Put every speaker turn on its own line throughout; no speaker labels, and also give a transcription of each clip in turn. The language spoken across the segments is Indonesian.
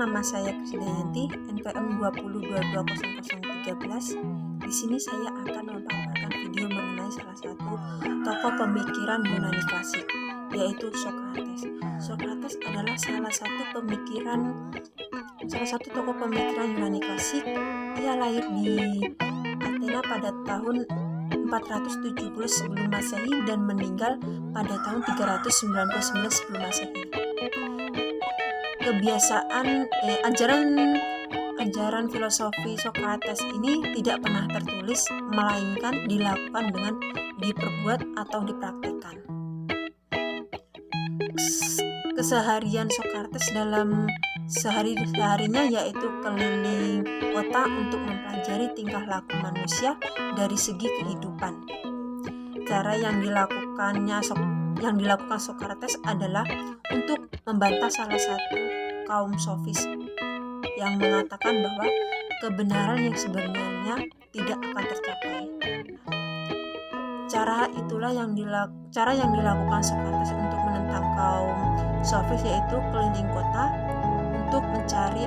nama saya Krisdayanti, NPM 20220013. Di sini saya akan memaparkan video mengenai salah satu tokoh pemikiran Yunani klasik, yaitu Socrates. Socrates adalah salah satu tokoh pemikiran Yunani klasik. Ia lahir di Athena pada tahun 470 sebelum Masehi dan meninggal pada tahun 399 sebelum Masehi. Ajaran filosofi Socrates ini tidak pernah tertulis, melainkan dilakukan dengan diperbuat atau dipraktikkan. Keseharian Socrates dalam sehari-harinya yaitu keliling kota untuk mempelajari tingkah laku manusia dari segi kehidupan. Cara yang dilakukan Socrates adalah untuk membantah salah satu kaum sofis yang mengatakan bahwa kebenaran yang sebenarnya tidak akan tercapai. Cara yang dilakukan Socrates untuk menentang kaum sofis yaitu keliling kota untuk mencari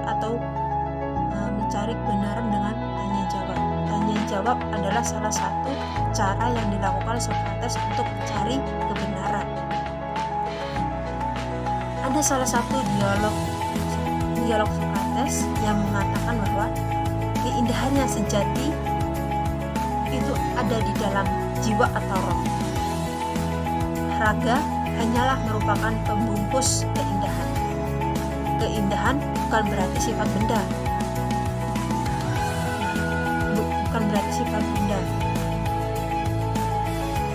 kebenaran dengan tanya jawab. Tanya jawab adalah salah satu cara yang dilakukan Socrates untuk mencari kebenaran. Ada salah satu dialog Socrates yang mengatakan bahwa keindahan yang sejati itu ada di dalam jiwa atau roh. Raga hanyalah merupakan pembungkus keindahan. Keindahan bukan berarti sifat benda.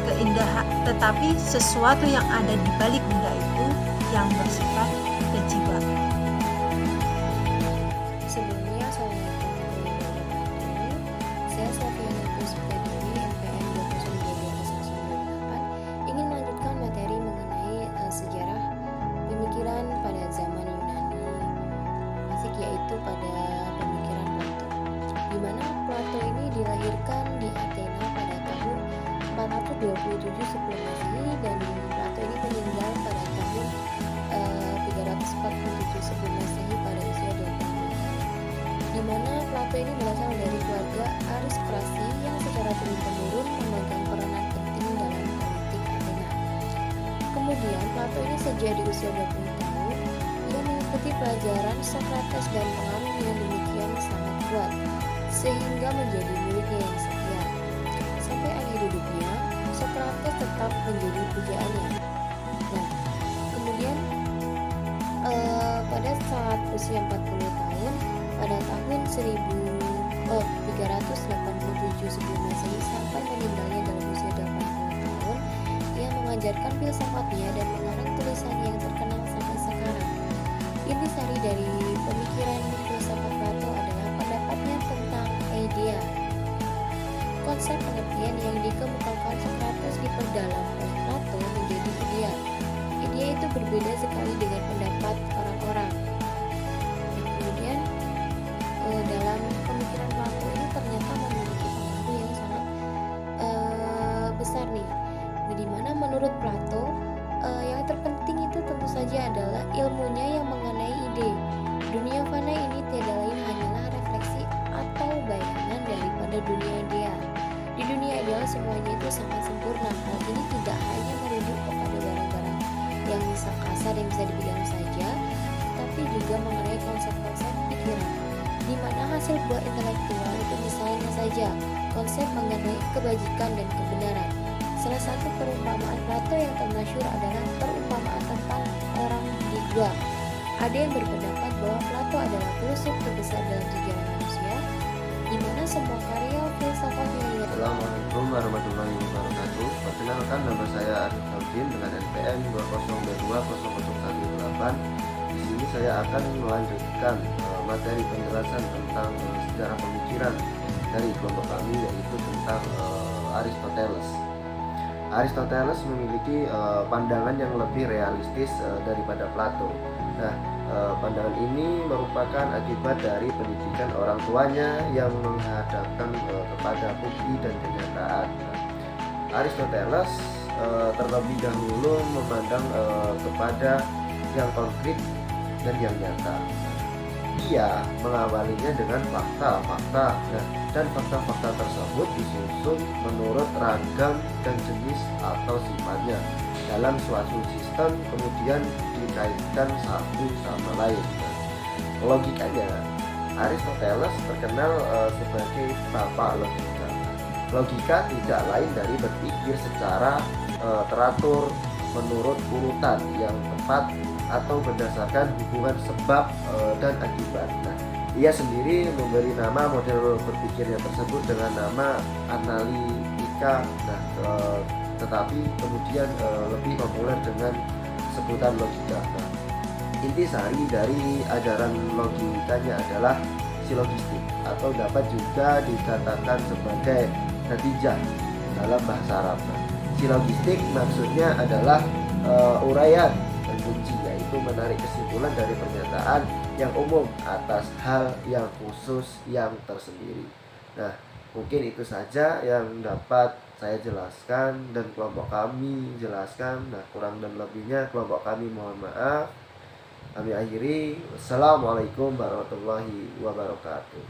Keindahan, tetapi sesuatu yang ada di balik benda itu yang bersifat kejiwaan.
Sebelumnya, Assalamualaikum warahmatullahi wabarakatuh. Saya Sofiana Kusbadini, NPM 2022-2008, ingin melanjutkan materi mengenai sejarah pemikiran pada zaman Yunani klasik, yaitu pada pemikiran Plato, di mana Plato ini dilahirkan di Athena pada tahun 427 sebelum Masehi dan Plato ini meninggal pada tahun 347 sebelum Masehi pada usia 20 tahun. Di mana Plato ini berasal dari keluarga aristokrasi yang secara turun-temurun memegang peranan penting dalam politik Athena. Kemudian Plato ini sejak di usia 20 tahun ia mengikuti pelajaran Socrates dan pengaruhnya demikian sangat kuat sehingga menjadi muridnya yang setia. Sampai akhir hidupnya Socrates tetap menjadi pujaannya. Nah, kemudian pada saat usia 40 tahun pada tahun 387 sebelum Masehi sampai meninggalnya dalam usia 80 tahun, ia mengajarkan filsafatnya dan mengarang tulisannya yang terkenal sampai sekarang. Intisari dari pemikiran filsafat Plato adalah pendapatnya tentang idea. Konsep pengertian yang dikemukakan Socrates diperdalam oleh Plato menjadi ideal. Idea itu berbeda sekali dengan pendapat orang-orang. Kemudian dalam pemikiran Plato ini ternyata memiliki pengaruh yang sangat besar nih. Di mana menurut Plato yang terpenting itu tentu saja adalah ilmunya yang mengenai ide. Dunia fana ini tiada lain hanyalah refleksi atau bayangan daripada dunia ideal. Di dunia ideal semuanya itu sangat sempurna. Hal ini tidak hanya merujuk kepada barang-barang yang bisa kasar yang bisa dipegang saja, tapi juga mengenai konsep-konsep pikiran, di mana hasil buah intelektual itu misalnya saja konsep mengenai kebajikan dan kebenaran. Salah satu perumpamaan Plato yang termasyhur adalah perumpamaan tentang orang di gua. Ada yang berpendapat bahwa Plato adalah filsuf terbesar dalam sejarah manusia, di mana semua karya filsafatnya.
Assalamualaikum warahmatullahi wabarakatuh. Perkenalkan, nama saya Arif Taudin dengan NPM 20220018. Di sini saya akan melanjutkan materi penjelasan tentang sejarah pemikiran dari kelompok kami, yaitu tentang Aristoteles. Aristoteles memiliki pandangan yang lebih realistis daripada Plato. Nah, pandangan ini merupakan akibat dari pendidikan orang tuanya yang menghadapkan kepada bukti dan kenyataan. Aristoteles terlebih dahulu memandang kepada yang konkret dan yang nyata. Ia mengawalinya dengan fakta-fakta, dan fakta-fakta tersebut disusun menurut ragam dan jenis atau sifatnya dalam suatu sistem, kemudian dikaitkan satu sama lain. Logikanya, Aristoteles terkenal sebagai bapak logika. Logika tidak lain dari berpikir secara teratur menurut urutan yang tepat atau berdasarkan hubungan sebab dan akibat. Nah, ia sendiri memberi nama model berpikirnya tersebut dengan nama analitika. Nah, tetapi kemudian lebih populer dengan sebutan logika. Nah, intisari dari ajaran logikanya adalah silogistik, atau dapat juga dikatakan sebagai natijah dalam bahasa Arab. Nah, silogistik maksudnya adalah uraian dan kunci, yaitu menarik kesimpulan dari pernyataan yang umum atas hal yang khusus yang tersendiri. Nah, mungkin itu saja yang dapat saya jelaskan dan kelompok kami jelaskan. Nah, kurang dan lebihnya kelompok kami mohon maaf. Kami akhiri. Wassalamualaikum warahmatullahi wabarakatuh.